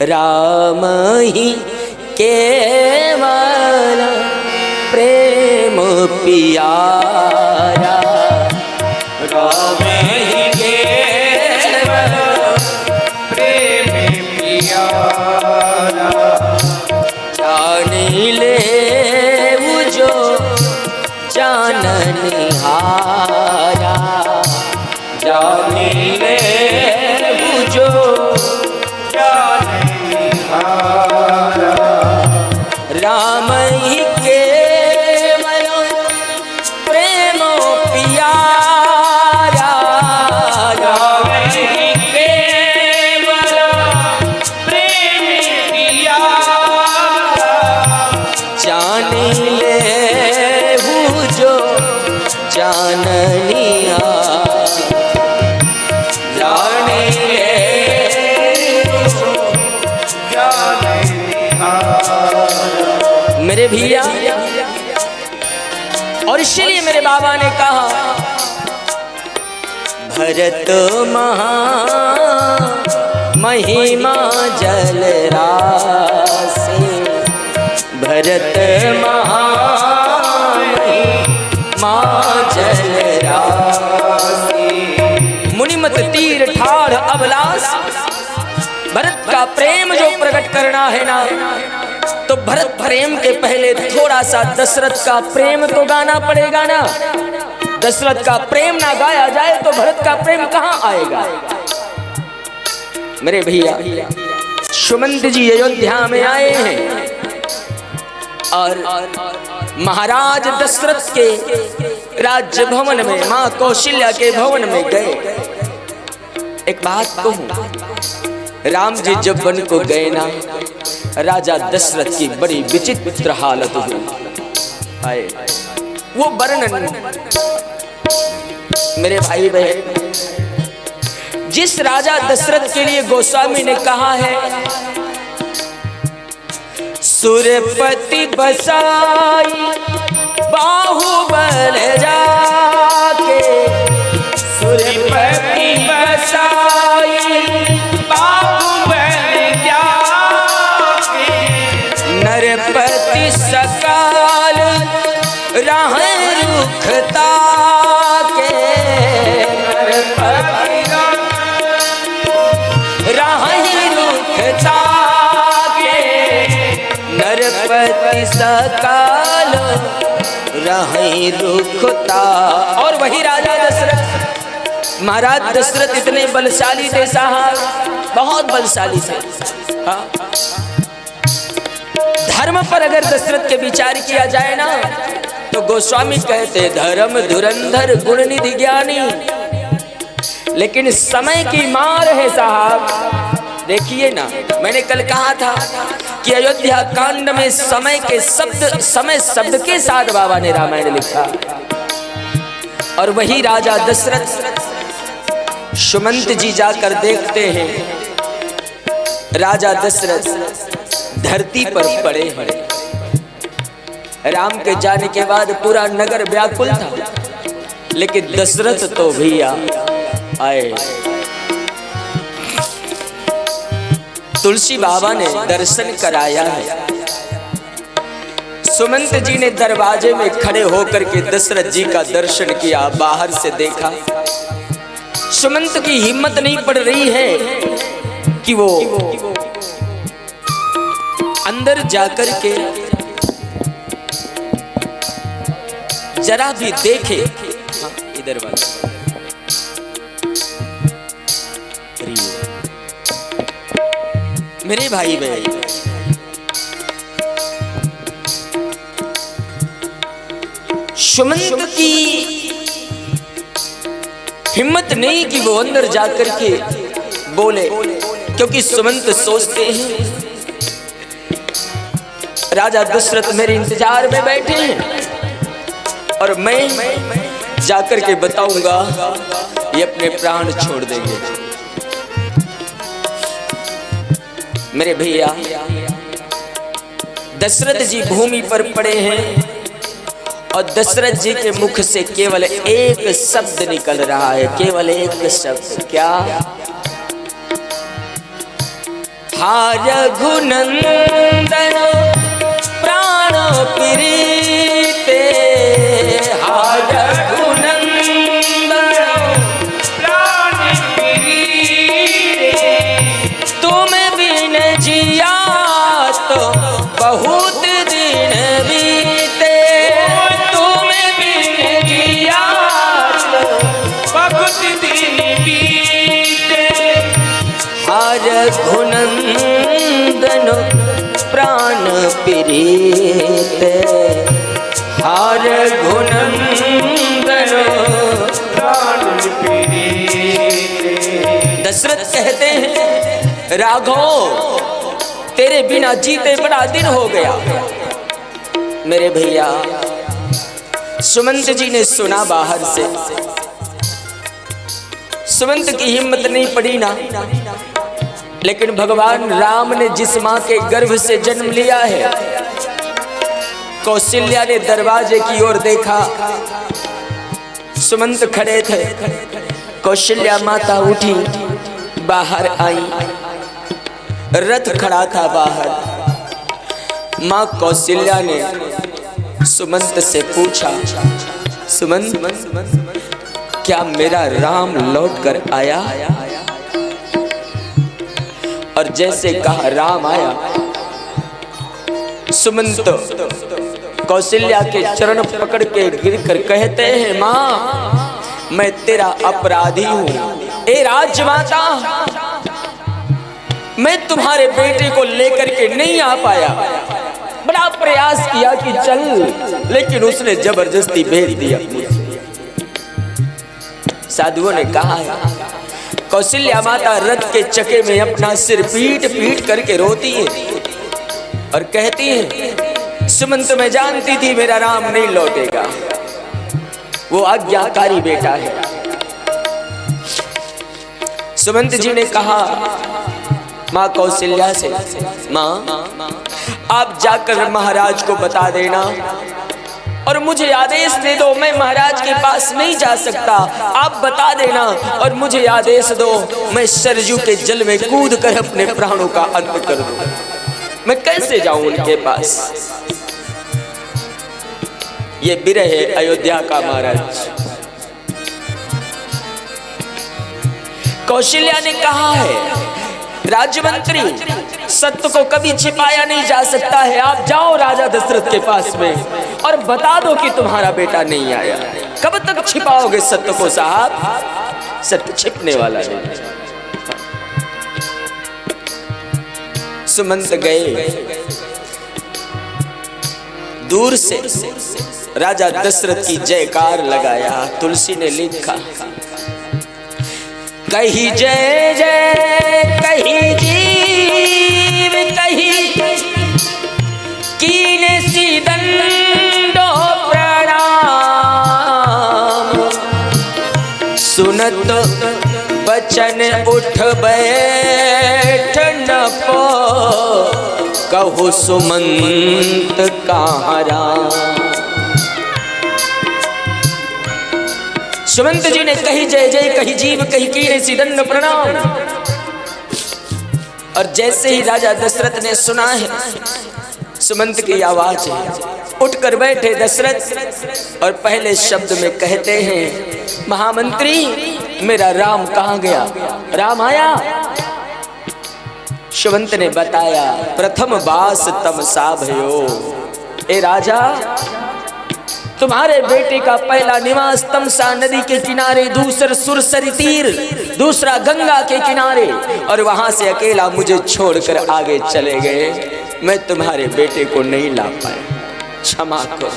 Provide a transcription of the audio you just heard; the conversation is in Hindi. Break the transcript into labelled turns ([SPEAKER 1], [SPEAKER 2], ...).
[SPEAKER 1] राम ही केवल प्रेम पियारा,
[SPEAKER 2] राम ही केवल प्रेम पियारा।
[SPEAKER 1] जान ले जो जाननिहारा,
[SPEAKER 2] जान ले जो जाननिहारा।
[SPEAKER 1] राम ही केवल प्रेम पियारा,
[SPEAKER 2] राम ही केवल प्रेम पियारा।
[SPEAKER 1] जान ले जो जाननिहारा,
[SPEAKER 2] जान ले जाननिहारा।
[SPEAKER 1] मेरे भैया, और इसलिए मेरे बाबा ने कहा भरत महा महिमा जल राशि, भरत महा महिमा जल राशि। मुनिमत तीर ठाड़ अबलास, भरत का प्रेम जो प्रकट करना है ना, तो भरत प्रेम के पहले थोड़ा सा दशरथ का प्रेम तो गाना पड़ेगा ना। दशरथ का प्रेम ना गाया जाए तो भरत का प्रेम कहां आएगा। मेरे भैया, सुमंत जी अयोध्या में आए हैं और महाराज दशरथ के राज्य भवन में, मां कौशल्या के भवन में गए। एक बात कहूं, राम जी जब वन को गए ना, राजा दशरथ की बड़ी विचित्र हालत हुई। आए वो वर्णन मेरे भाई बहन, जिस राजा दशरथ के लिए गोस्वामी ने कहा है सुरपति बसाई बाहुबल जाके,
[SPEAKER 2] सुरपति बसाई बाहुबल जाके।
[SPEAKER 1] नरपति सकाल राह रुखता के,
[SPEAKER 2] नरपति
[SPEAKER 1] राह रुखता के, नरपति सकाल राह रुखता। और वही राजा दशरथ, महाराज दशरथ इतने बलशाली थे साहब, बहुत बलशाली थे। हाँ? धर्म पर अगर दशरथ के विचार किया जाए ना, तो गोस्वामी कहते धर्म धुरंधर गुण निधि ज्ञानी। लेकिन समय की मार है साहब। देखिए ना, मैंने कल कहा था कि अयोध्या कांड में समय के शब्द, समय शब्द के साथ बाबा ने रामायण लिखा। और वही राजा दशरथ, सुमंत जी जाकर देखते हैं राजा दशरथ धरती पर पड़े हैं। राम के जाने के बाद पूरा नगर व्याकुल था, लेकिन दशरथ तो भैया आए। तुलसी बाबा ने दर्शन कराया है। सुमंत जी ने दरवाजे में खड़े होकर के दशरथ जी का दर्शन किया, बाहर से देखा। सुमंत की हिम्मत नहीं पड़ रही है कि वो अंदर जाकर के जरा भी देखे। इधर वाले मेरे भाई बहन, सुमंत की हिम्मत नहीं कि वो अंदर जाकर के बोले, क्योंकि सुमंत सोचते हैं राजा दशरथ मेरे इंतजार में बैठे हैं और मैं जाकर के बताऊंगा ये अपने प्राण छोड़ देंगे। मेरे भैया, दशरथ जी भूमि पर पड़े हैं और दशरथ जी के मुख से केवल एक शब्द निकल रहा है, केवल एक शब्द। क्या? रघुनंदन प्राण प्रीते, रघुनंदन
[SPEAKER 2] प्राण प्रीते,
[SPEAKER 1] तुम बिन जिया तो बहुत दिन बीते, तुम बिन जिया तो
[SPEAKER 2] बहुत दिन बीते।
[SPEAKER 1] रघुनंदन प्राण प्रीते, रघुनंदन
[SPEAKER 2] प्राण प्रीते।
[SPEAKER 1] दशरथ कहते हैं राघव तेरे बिना जीते बड़ा दिन हो गया। मेरे भैया सुमंत जी ने सुना बाहर से, सुमंत की हिम्मत नहीं पड़ी ना, लेकिन भगवान राम ने जिस मां के गर्भ से जन्म लिया है, कौशल्या ने दरवाजे की ओर देखा, सुमंत खड़े थे, कौशल्या माता उठी बाहर आई, रथ खड़ा था बाहर। मां कौशल्या ने सुमंत से पूछा, सुमंत क्या मेरा राम लौट कर आया? और जैसे कहा राम आया, सुमंत कौशल्या के चरण पकड़ के गिरकर कहते हैं मां मैं तेरा अपराधी हूं। ए राजमाता मैं तुम्हारे बेटे को लेकर के नहीं आ पाया, बड़ा प्रयास किया कि चल, लेकिन उसने जबरदस्ती भेज दिया। साधुओं ने कहा है कौशल्या माता रथ के चके में अपना सिर पीट पीट करके रोती है और कहती है सुमंत मैं जानती थी मेरा राम नहीं लौटेगा, वो आज्ञाकारी बेटा है। सुमंत जी ने कहा माँ कौशल्या से, माँ आप जाकर महाराज को बता देना और मुझे आदेश दे दो, मैं महाराज के पास नहीं जा सकता, आप बता देना और मुझे आदेश दो, मैं सरजू के जल में कूद कर अपने प्राणों का अंत कर दूं। मैं कैसे जाऊं उनके पास? ये विरह है अयोध्या का महाराज। कौशल्या ने कहा है राजमंत्री सत्य को कभी छिपाया नहीं जा सकता है, आप जाओ राजा दशरथ के पास में और बता दो कि तुम्हारा बेटा नहीं आया। कब तक छिपाओगे सत्य को साहब? सत्य छिपने वाला नहीं। सुमंत गए, दूर से राजा दशरथ की जयकार लगाया। तुलसी ने लिखा कही जय जय कही जीव कही कीने सी दंडो प्रणाम, सुनत बचन उठ बैठ न पो कहु सुमंत कहाँ राम। सुमंत जी ने कही जय जय कही जीव कही कीने सी दंड प्रणाम। और जैसे ही राजा दशरथ ने सुना है सुमंत की आवाज है, उठकर बैठे दशरथ और पहले शब्द में कहते हैं महामंत्री मेरा राम कहाँ गया? राम आया? सुमंत ने बताया प्रथम बास तम सा भयो। ए राजा तुम्हारे बेटे का पहला निवास तमसा नदी के किनारे, दूसरा सुरसरी तीर, दूसरा गंगा के किनारे, और वहां से अकेला मुझे छोड़कर आगे चले गए। मैं तुम्हारे बेटे को नहीं ला पाया, क्षमा करो।